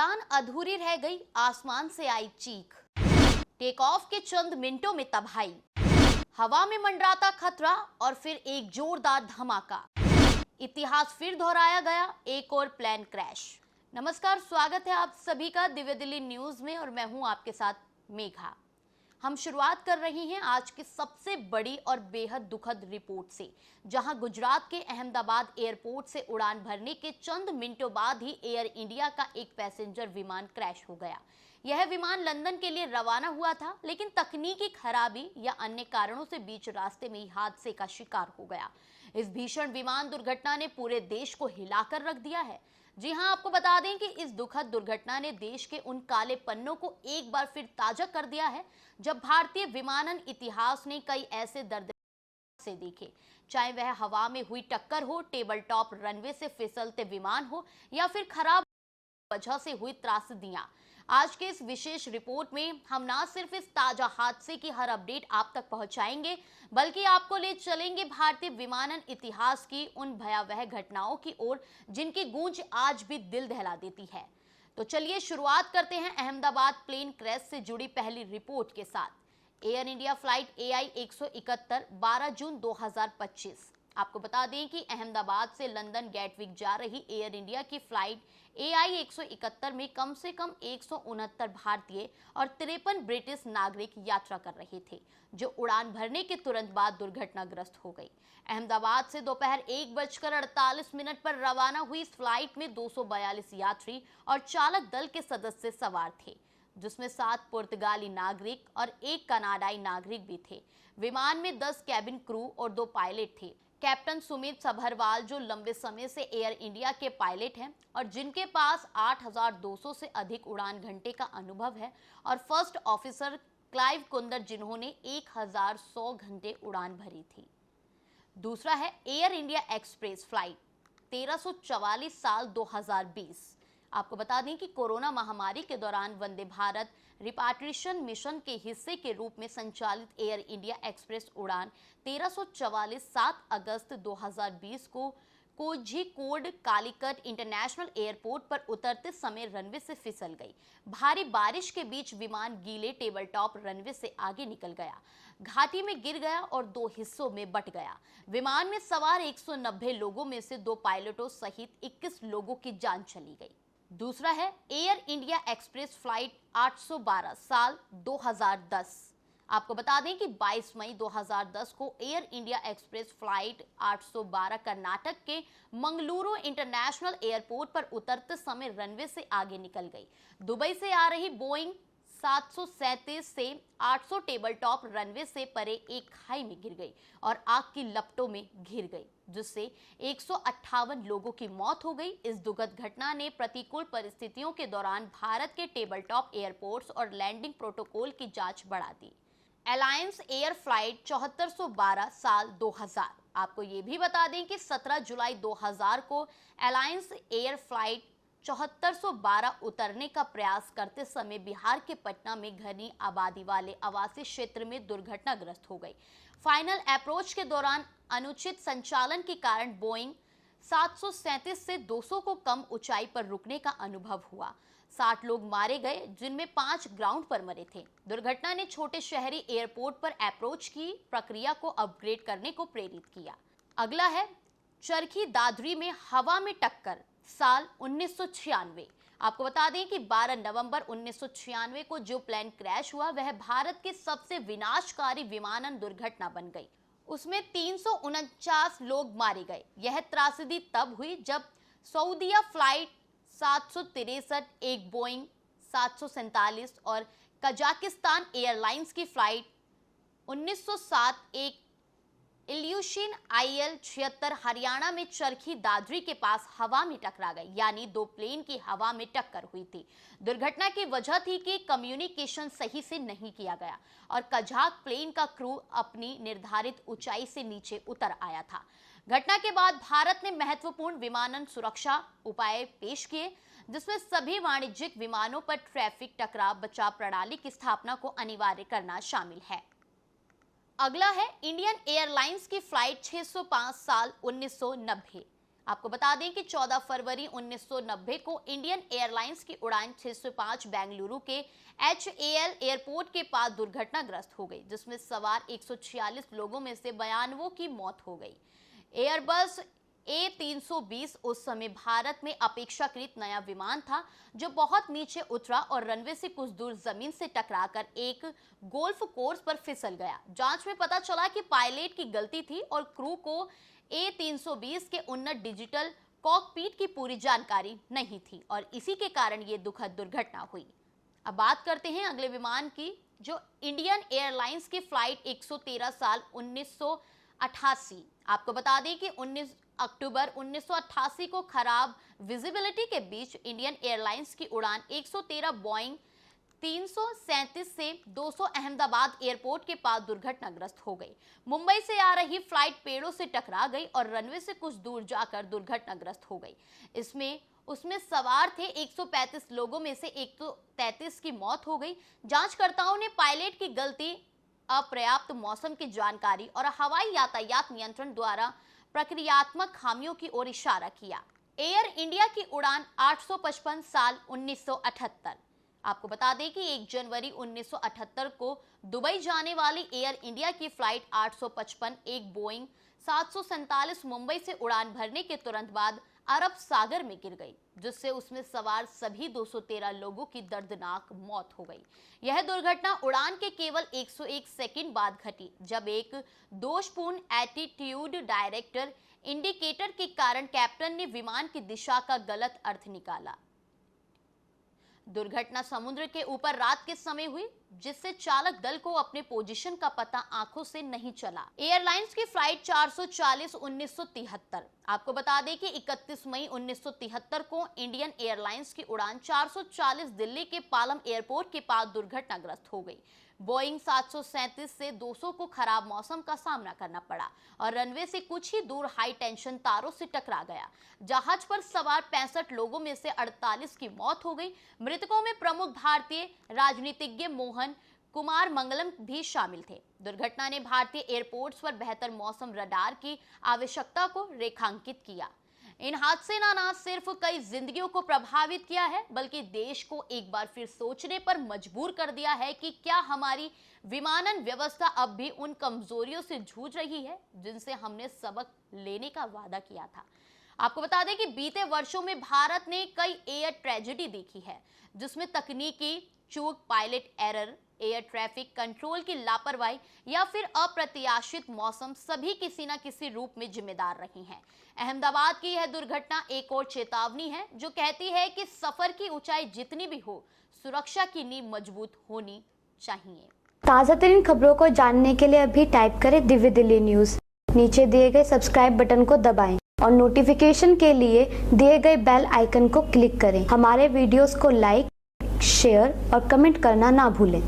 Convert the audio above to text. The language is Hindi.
उड़ान अधूरी रह गई, आसमान से आई चीख। टेक ऑफ के चंद मिनटों में तबाही, हवा में मंडराता खतरा और फिर एक जोरदार धमाका। इतिहास फिर दोहराया गया, एक और प्लेन क्रैश। नमस्कार, स्वागत है आप सभी का दिव्य दिल्ली न्यूज में और मैं हूं आपके साथ मेघा। हम शुरुआत कर रही हैं आज की सबसे बड़ी और बेहद दुखद रिपोर्ट से, जहां गुजरात के अहमदाबाद एयरपोर्ट से उड़ान भरने के चंद मिनटों बाद ही एयर इंडिया का एक पैसेंजर विमान क्रैश हो गया। यह विमान लंदन के लिए रवाना हुआ था, लेकिन तकनीकी खराबी या अन्य कारणों से बीच रास्ते में ही हादसे का शिकार हो गया। इस भीषण विमान दुर्घटना ने पूरे देश को हिलाकर रख दिया है। जी हां, आपको बता दें कि इस दुखद दुर्घटना ने देश के उन काले पन्नों को एक बार फिर ताजा कर दिया है, जब भारतीय विमानन इतिहास ने कई ऐसे दर्द से देखे, चाहे वह हवा में हुई टक्कर हो, टेबल टॉप रनवे से फिसलते विमान हो या फिर खराब वजह से हुई त्रासदियां। आज के इस विशेष रिपोर्ट में हम ना सिर्फ इस ताजा हादसे की हर अपडेट आप तक पहुंचाएंगे, बल्कि आपको ले चलेंगे भारतीय विमानन इतिहास की उन भयावह घटनाओं की ओर जिनकी गूंज आज भी दिल दहला देती है। तो चलिए शुरुआत करते हैं अहमदाबाद प्लेन क्रैश से जुड़ी पहली रिपोर्ट के साथ। एयर इंडिया फ्लाइट AI 171 12 जून 2025। आपको बता दें कि अहमदाबाद से लंदन गेटविक जा रही एयर इंडिया की फ्लाइट AI 171 में कम से कम 169 भारतीय और 53 ब्रिटिश नागरिक यात्रा कर रहे थे, जो उड़ान भरने के तुरंत बाद दुर्घटनाग्रस्त हो गई। अहमदाबाद से दोपहर 1:48 पर रवाना हुई इस फ्लाइट में 242 यात्री और चालक दल के सदस्य सवार थे, जिसमें 7 पुर्तगाली नागरिक और 1 कनाडाई नागरिक भी थे। विमान में 10 कैबिन क्रू और 2 पायलट थे। कैप्टन सुमित सभरवाल, जो लंबे समय से एयर इंडिया के पायलट हैं और जिनके पास 8200 से अधिक उड़ान घंटे का अनुभव है, और फर्स्ट ऑफिसर क्लाइव कुंदर, जिन्होंने 1100 घंटे उड़ान भरी थी। दूसरा है एयर इंडिया एक्सप्रेस फ्लाइट 1344 साल 2020। आपको बता दें कि कोरोना महामारी के दौरान वंदे भारत रिपाट्रिएशन मिशन के हिस्से के रूप में संचालित एयर इंडिया एक्सप्रेस उड़ान 1344 7 अगस्त 2020 को कोझिकोड कालीकट इंटरनेशनल एयरपोर्ट पर उतरते समय रनवे से फिसल गई। भारी बारिश के बीच विमान गीले टेबल टॉप रनवे से आगे निकल गया, घाटी में गिर गया और 2 हिस्सों में बंट गया। विमान में सवार 190 लोगों में से 2 पायलटों सहित 21 लोगों की जान चली गई। दूसरा है एयर इंडिया एक्सप्रेस फ्लाइट 812 साल 2010। आपको बता दें कि 22 मई 2010 को air India express flight 812 Karnataka के मंगलुरु इंटरनेशनल एयरपोर्ट पर उतरते समय रनवे से आगे निकल गई। दुबई से आ रही बोइंग 737 से 800 टेबल टॉप रनवे से परे एक खाई में गिर गई और आग की लपटों में घिर गई, जिससे 158 लोगों की मौत हो गई। इस दुखद घटना ने प्रतिकूल परिस्थितियों के दौरान भारत के टेबल टॉप एयरपोर्ट्स और लैंडिंग प्रोटोकॉल की जांच बढ़ा दी। अलायंस एयर फ्लाइट 7412 साल 2000। आपको ये भी बता दें कि 17 जुलाई 2000 को अलायंस एयर फ्लाइट 7412 उतरने का प्रयास करते समय बिहार के पटना में घनी आबादी वाले आवासीय क्षेत्र में दुर्घटनाग्रस्त हो गई। फाइनल अप्रोच के दौरान अनुचित संचालन के कारण बोइंग 737 से 200 को कम ऊंचाई पर रुकने का अनुभव हुआ। 60 लोग मारे गए, जिनमें 5 ग्राउंड पर मरे थे। दुर्घटना ने छोटे शहरी एयरपोर्ट पर अप्रोच की प्रक्रिया को अपग्रेड करने को प्रेरित किया। अगला है चरखी दादरी में हवा में टक्कर साल 1996। आपको बता दें कि 12 नवंबर 1996 को जो प्लेन क्रैश हुआ, वह भारत की सबसे विनाशकारी विमानन दुर्घटना बन गई। उसमें 349 लोग मारे गए। यह त्रासदी तब हुई जब सऊदीया फ्लाइट 763, एक बोइंग 747 और कजाकिस्तान एयरलाइंस की फ्लाइट 1907 एक इल्यूशन IL-76 हरियाणा में चरखी दादरी के पास हवा में टकरा गई, यानी 2 प्लेन की हवा में टक्कर हुई थी। दुर्घटना की वजह थी कि कम्युनिकेशन सही से नहीं किया गया और कजाक प्लेन का क्रू अपनी निर्धारित ऊंचाई से नीचे उतर आया था। घटना के बाद भारत ने महत्वपूर्ण विमानन सुरक्षा उपाय पेश किए, जिसमें सभी वाणिज्यिक विमानों पर ट्रैफिक टकराव बचाव प्रणाली की स्थापना को अनिवार्य करना शामिल है। अगला है इंडियन एयरलाइंस की फ्लाइट 605 साल 1990। आपको बता दें कि 14 फरवरी 1990 को इंडियन एयरलाइंस की उड़ान 605 बेंगलुरु के HAL एयरपोर्ट के पास दुर्घटनाग्रस्त हो गई, जिसमें सवार 146 लोगों में से 92 की मौत हो गई। एयरबस A320 उस समय भारत में अपेक्षाकृत नया विमान था, जो बहुत नीचे उतरा और रनवे से कुछ दूर जमीन से टकराकर एक गोल्फ कोर्स पर फिसल गया। जांच में पता चला कि पायलट की गलती थी और क्रू को A320 के उन्नत डिजिटल कॉकपिट की पूरी जानकारी नहीं थी और इसी के कारण ये दुखद दुर्घटना हुई। अब बात करते हैं अगले विमान की, जो इंडियन एयरलाइंस की फ्लाइट 113 साल 1988। आपको बता दें कि 19 अक्टूबर 1988 को खराब विजिबिलिटी के बीच इंडियन एयरलाइंस की उड़ान 113 बोइंग 337 से 200 अहमदाबाद एयरपोर्ट के पास दुर्घटनाग्रस्त हो गई। मुंबई से आ रही फ्लाइट पेड़ों से टकरा गई और रनवे से कुछ दूर जाकर दुर्घटनाग्रस्त हो गई। उसमें सवार थे 135 लोगों में से 133 की मौत हो गई। जांचकर्ताओं ने पायलट की गलती, अपर्याप्त मौसम की जानकारी और हवाई यातायात नियंत्रण द्वारा प्रक्रियात्मक खामियों की ओर इशारा किया। एयर इंडिया की उड़ान 855 साल 1978। आपको बता दें कि 1 जनवरी 1978 को दुबई जाने वाली एयर इंडिया की फ्लाइट 855 एक बोइंग 747 मुंबई से उड़ान भरने के तुरंत बाद अरब सागर में गिर गई, जिससे उसमें सवार सभी 213 लोगों की दर्दनाक मौत हो गई। यह दुर्घटना उड़ान के केवल 101 सेकंड बाद घटी, जब एक दोषपूर्ण एटीट्यूड डायरेक्टर इंडिकेटर के कारण कैप्टन ने विमान की दिशा का गलत अर्थ निकाला। दुर्घटना समुद्र के ऊपर रात के समय हुई, जिससे चालक दल को अपने पोजीशन का पता आंखों से नहीं चला। एयरलाइंस की फ्लाइट 440 1973। आपको बता दें कि 31 मई 1973 को इंडियन एयरलाइंस की उड़ान 440 दिल्ली के पालम एयरपोर्ट के पास दुर्घटनाग्रस्त हो गई। बोइंग 737 से 200 को खराब मौसम का सामना करना पड़ा और रनवे से कुछ ही दूर हाई टेंशन तारों से टकरा गया। जहाज पर सवार 65 लोगों में से 48 की मौत हो गई। मृतकों में प्रमुख भारतीय राजनीतिज्ञ मोहन कुमार मंगलम भी शामिल थे। दुर्घटना ने भारतीय एयरपोर्ट्स पर बेहतर मौसम रडार की आवश्यकता को रेखांकित किया। इन हादसे ने न सिर्फ कई जिंदगियों को प्रभावित किया है, बल्कि देश को एक बार फिर सोचने पर मजबूर कर दिया है कि क्या हमारी विमानन व्यवस्था अब भी उन कमजोरियों से जूझ रही है जिनसे हमने सबक लेने का वादा किया था। आपको बता दें कि बीते वर्षों में भारत ने कई एयर ट्रेजेडी देखी है, जिसमें तकनीकी चूक, pilot error, air traffic control की लापरवाही या फिर अप्रत्याशित मौसम सभी किसी न किसी रूप में जिम्मेदार रही हैं। अहमदाबाद की यह दुर्घटना एक और चेतावनी है, जो कहती है कि सफर की ऊंचाई जितनी भी हो, सुरक्षा की नींव मजबूत होनी चाहिए। ताज़ा तरीन खबरों को जानने के लिए अभी टाइप करें दिव्य दिल्ली न्यूज। नीचे दिए गए सब्सक्राइब बटन को दबाएं और नोटिफिकेशन के लिए दिए गए बेल आइकन को क्लिक करें। हमारे वीडियोस को लाइक, शेयर और कमेंट करना ना भूलें।